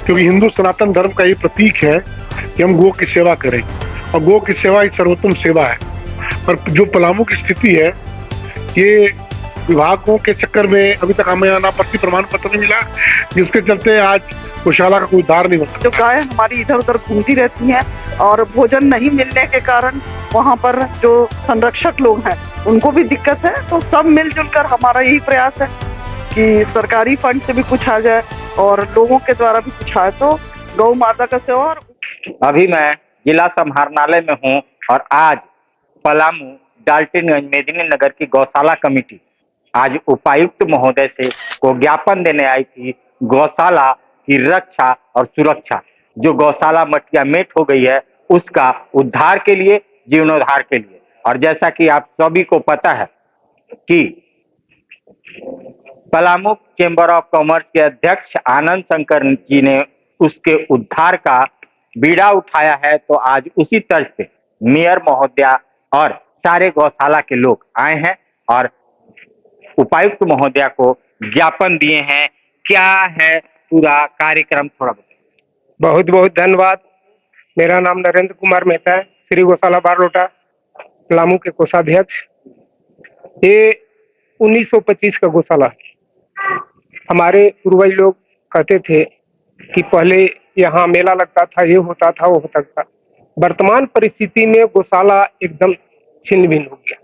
क्योंकि हिंदू सनातन धर्म का ये प्रतीक है कि हम गो की सेवा करें, और गो की सेवा ही सर्वोत्तम सेवा है। पर जो पलामू की स्थिति है, ये विभागों के चक्कर में अभी तक हमें अनापत्ति प्रमाण पत्र नहीं मिला, जिसके चलते आज गौशाला का कोई उद्धार नहीं बना। जो गाय हमारी इधर उधर घूमती रहती हैं और भोजन नहीं मिलने के कारण वहाँ पर जो संरक्षक लोग हैं उनको भी दिक्कत है। तो सब मिलजुल कर हमारा यही प्रयास है कि सरकारी फंड से भी कुछ आ जाए और लोगों के द्वारा भी कुछ आए, तो गौ माता का सेवा। और अभी मैं जिला समाहरणालय में हूँ और आज पलामू डाल्टनगंज मेदिनी नगर की गौशाला कमेटी आज उपायुक्त महोदय से को ज्ञापन देने आई थी गौशाला की रक्षा और सुरक्षा। जो गौशाला मटिया मेट हो गई है उसका उद्धार के लिए, जीर्णोद्धार के लिए। और जैसा कि आप सभी को पता है कि पलामू चेंबर ऑफ कॉमर्स के अध्यक्ष आनंद शंकर जी ने उसके उद्धार का बीड़ा उठाया है, तो आज उसी तर्ज पे मेयर महोदया और सारे गौशाला के लोग आए हैं और उपायुक्त महोदया को ज्ञापन दिए हैं। क्या है पूरा कार्यक्रम, थोड़ा बताइए। बहुत बहुत धन्यवाद। मेरा नाम नरेंद्र कुमार मेहता है, श्री गौशाला बारलोटा पलामू के कोषाध्यक्ष। ये 1925 का गौशाला है। हमारे पूर्वज लोग कहते थे कि पहले यहाँ मेला लगता था, ये होता था, वो होता था। वर्तमान परिस्थिति में गौशाला एकदम छिन्न भिन्न हो गया।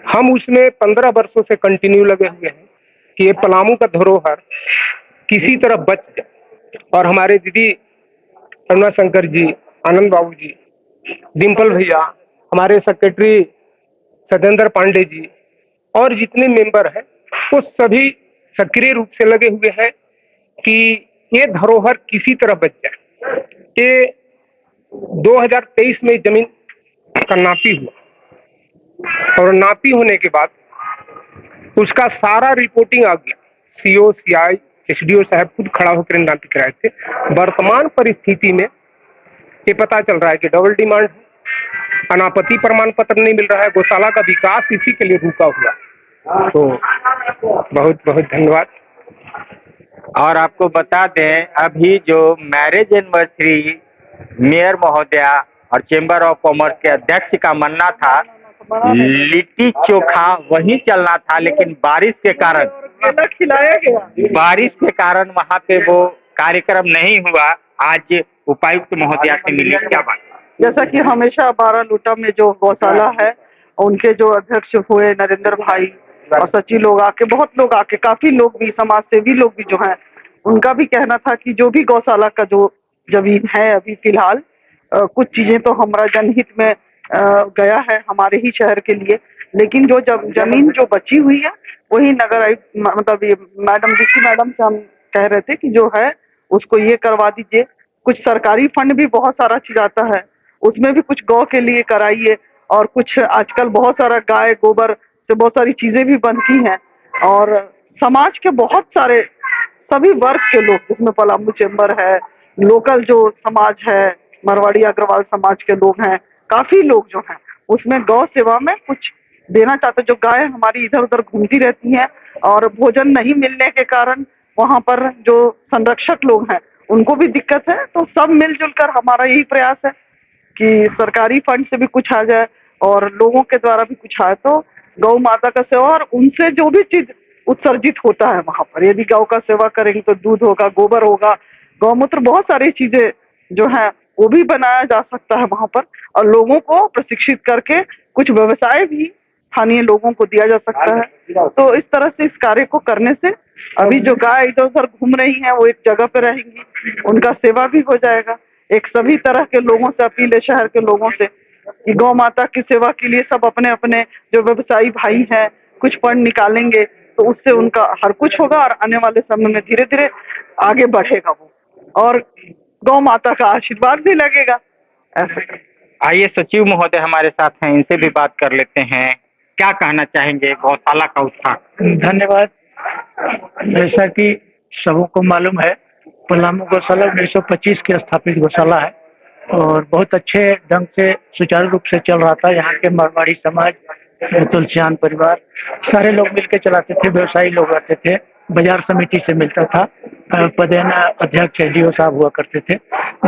हम उसमें 15 वर्षों से कंटिन्यू लगे हुए हैं कि ये पलामू का धरोहर किसी तरह बच जाए। और हमारे दीदी करुणा शंकर जी, आनंद बाबू जी, डिम्पल भैया, हमारे सेक्रेटरी सत्येंद्र पांडे जी और जितने मेंबर हैं वो सभी सक्रिय रूप से लगे हुए हैं कि ये धरोहर किसी तरह बच जाए। ये 2023 में जमीन का नापी हुआ और नापी होने के बाद उसका सारा रिपोर्टिंग आ गया। सीओ, सीआई, एसडीओ साहब खुद खड़ा होकर नापी कराए थे। वर्तमान परिस्थिति में ये पता चल रहा है कि डबल डिमांड है, अनापत्ति प्रमाण पत्र नहीं मिल रहा है। गौशाला का विकास इसी के लिए रुका हुआ। तो बहुत बहुत धन्यवाद। और आपको बता दें, अभी जो मैरिज एनिवर्सरी मेयर महोदया और चेंबर ऑफ कॉमर्स के अध्यक्ष का मानना था लिट्टी चोखा वहीं चलना था, लेकिन बारिश के कारण वहां पे वो कार्यक्रम नहीं हुआ। आज उपायुक्त महोदया से मिली, क्या बात? जैसा कि हमेशा बारालोटा में जो गौशाला है उनके जो अध्यक्ष हुए नरेंद्र भाई और सचिव लोग आके, बहुत लोग आके, काफी लोग भी, समाज सेवी लोग भी जो हैं, उनका भी कहना था कि जो भी गौशाला का जो जमीन है अभी फिलहाल कुछ चीजें तो हमारा जनहित में गया है हमारे ही शहर के लिए, लेकिन जो जमीन जो बची हुई है वही नगर आयुक्त मतलब ये मैडम डीसी मैडम से हम कह रहे थे कि जो है उसको ये करवा दीजिए। कुछ सरकारी फंड भी बहुत सारा चीज आता है, उसमें भी कुछ गौ के लिए कराइए। और कुछ आजकल बहुत सारा गाय गोबर से बहुत सारी चीजें भी बनती हैं और समाज के बहुत सारे सभी वर्ग के लोग, जिसमें पलामू चेंबर है, लोकल जो समाज है, मरवाड़ी अग्रवाल समाज के लोग हैं, काफी लोग जो हैं उसमें गौ सेवा में कुछ देना चाहते। जो गाय हमारी इधर उधर घूमती रहती हैं और भोजन नहीं मिलने के कारण वहाँ पर जो संरक्षक लोग हैं उनको भी दिक्कत है। तो सब मिलजुल कर हमारा यही प्रयास है कि सरकारी फंड से भी कुछ आ जाए और लोगों के द्वारा भी कुछ आए, तो गौ माता का सेवा और उनसे जो भी चीज उत्सर्जित होता है वहां पर, यदि गौ का सेवा करेंगे तो दूध होगा, गोबर होगा, गौमूत्र, बहुत सारी चीजें जो है वो भी बनाया जा सकता है वहां पर। और लोगों को प्रशिक्षित करके कुछ व्यवसाय भी स्थानीय लोगों को दिया जा सकता है। तो इस तरह से इस कार्य को करने से अभी जो गाय इधर उधर घूम रही हैं वो एक जगह पे रहेंगी, उनका सेवा भी हो जाएगा। एक सभी तरह के लोगों से अपील है, शहर के लोगों से, कि गौ माता की सेवा के लिए सब अपने अपने जो व्यवसायी भाई हैं कुछ फंड निकालेंगे तो उससे उनका हर कुछ होगा और आने वाले समय में धीरे धीरे आगे बढ़ेगा वो, और गौ माता का आशीर्वाद भी लगेगा। ऐसे आइए सचिव महोदय हमारे साथ हैं, इनसे भी बात कर लेते हैं। क्या कहना चाहेंगे गौशाला का उत्थान? धन्यवाद। जैसा कि सबों को मालूम है, पलामू गौशाला 1925 की स्थापित गौशाला है और बहुत अच्छे ढंग से सुचारू रूप से चल रहा था। यहाँ के मारवाड़ी समाज, तुलसियान परिवार, सारे लोग मिलकर चलाते थे, व्यवसायी लोग रहते थे। बाजार समिति से मिलता था। पदेना अध्यक्ष एसडीओ साहब हुआ करते थे।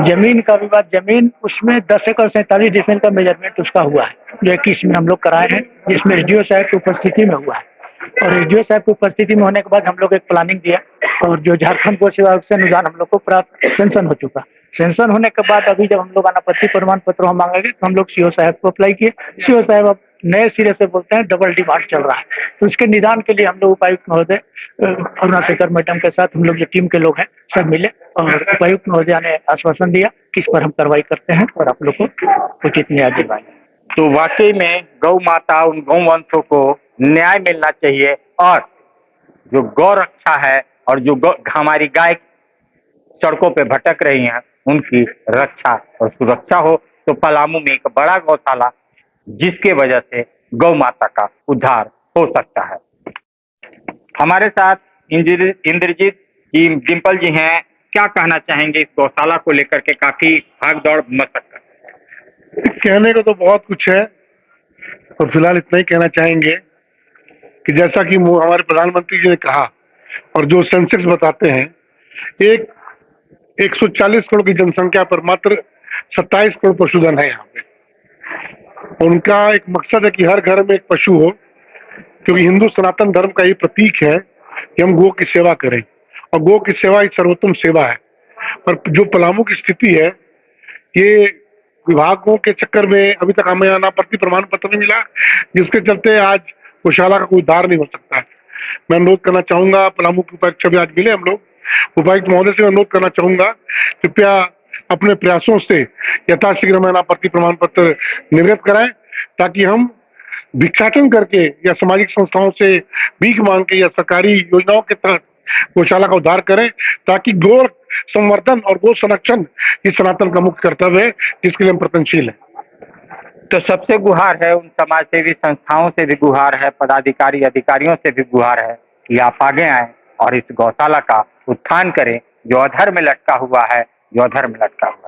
जमीन का विवाद, जमीन उसमें 10 एकड़ 47 डिसमिल का मेजरमेंट उसका हुआ है, जो 21 में हम लोग कराए हैं, जिसमें एसडीओ साहब की उपस्थिति में हुआ है। और एसडीओ साहब की उपस्थिति में होने के बाद हम लोग एक प्लानिंग दिया, और जो झारखंड गो सेवा आयोग से अनुदान हम लोग को प्राप्त सेंशन हो चुका। सेंशन होने के बाद अभी जब हम लोग अनापत्ति प्रमाण पत्र हम मांगेंगे तो हम लोग सीओ साहब को अप्लाई किए। सीओ साहब अब नए सिरे से बोलते हैं डबल डिमांड चल रहा है, तो उसके निदान के लिए हम लोग उपायुक्त महोदय अरुणा शेखर मैडम के साथ हम लोग जो टीम के लोग हैं सब मिले, और उपायुक्त महोदय ने आश्वासन दिया कि इस पर हम कार्रवाई करते हैं और आप लोग को उचित न्याय दिलवाएंगे। तो वाकई में गौ माता, उन गौवंशों को न्याय मिलना चाहिए, और जो गौ रक्षा है और जो हमारी गाय सड़कों पे भटक रही हैं उनकी रक्षा और सुरक्षा हो। तो पलामू में एक बड़ा गौशाला जिसके वजह से गौ माता का उद्धार हो सकता है। हमारे साथ इंद्रजीत जी, डिम्पल जी हैं, क्या कहना चाहेंगे इस गौशाला को लेकर के? काफी भाग दौड़ मशक्कत। कहने को तो बहुत कुछ है, और फिलहाल इतना ही कहना चाहेंगे कि जैसा कि हमारे प्रधानमंत्री जी ने कहा, और जो सेंसेक्स बताते हैं, 140 करोड़ की जनसंख्या पर मात्र 27 करोड़ पशुधन है यहाँ पे। उनका एक मकसद है कि हर घर में एक पशु हो, क्योंकि हिंदू सनातन धर्म का ये प्रतीक है कि हम गौ की सेवा करें, और गौ की सेवा एक सर्वोत्तम सेवा है। पर जो पलामू की स्थिति है, ये विभागों के चक्कर में अभी तक हमें अनापत्ति प्रमाण पत्र नहीं मिला, जिसके चलते आज गौशाला का कोई उद्धार नहीं हो सकता है। मैं अनुरोध करना चाहूंगा, पलामू के उपायुक्त भी आज मिले हम लोग, उपायुक्त महोदय से अनुरोध करना चाहूंगा, कृपया अपने प्रयासों से यथाशीघ्र हमें अनापत्ति प्रमाण पत्र निर्गत कराएं, ताकि हम भिक्षाटन करके या सामाजिक संस्थाओं से भीख मांग के या सरकारी योजनाओं के तहत गौशाला का उद्धार करें, ताकि गौ संवर्धन और गौ संरक्षण इस सनातन का मुख्य कर्तव्य है, जिसके लिए हम प्रयत्नशील हैं। तो सबसे गुहार है, उन समाज सेवी संस्थाओं से भी गुहार है, पदाधिकारी अधिकारियों से भी गुहार है कि आप आगे आए और इस गौशाला का उत्थान करें, जो अधर में लटका हुआ है, जो अधर में लटका हुआ है।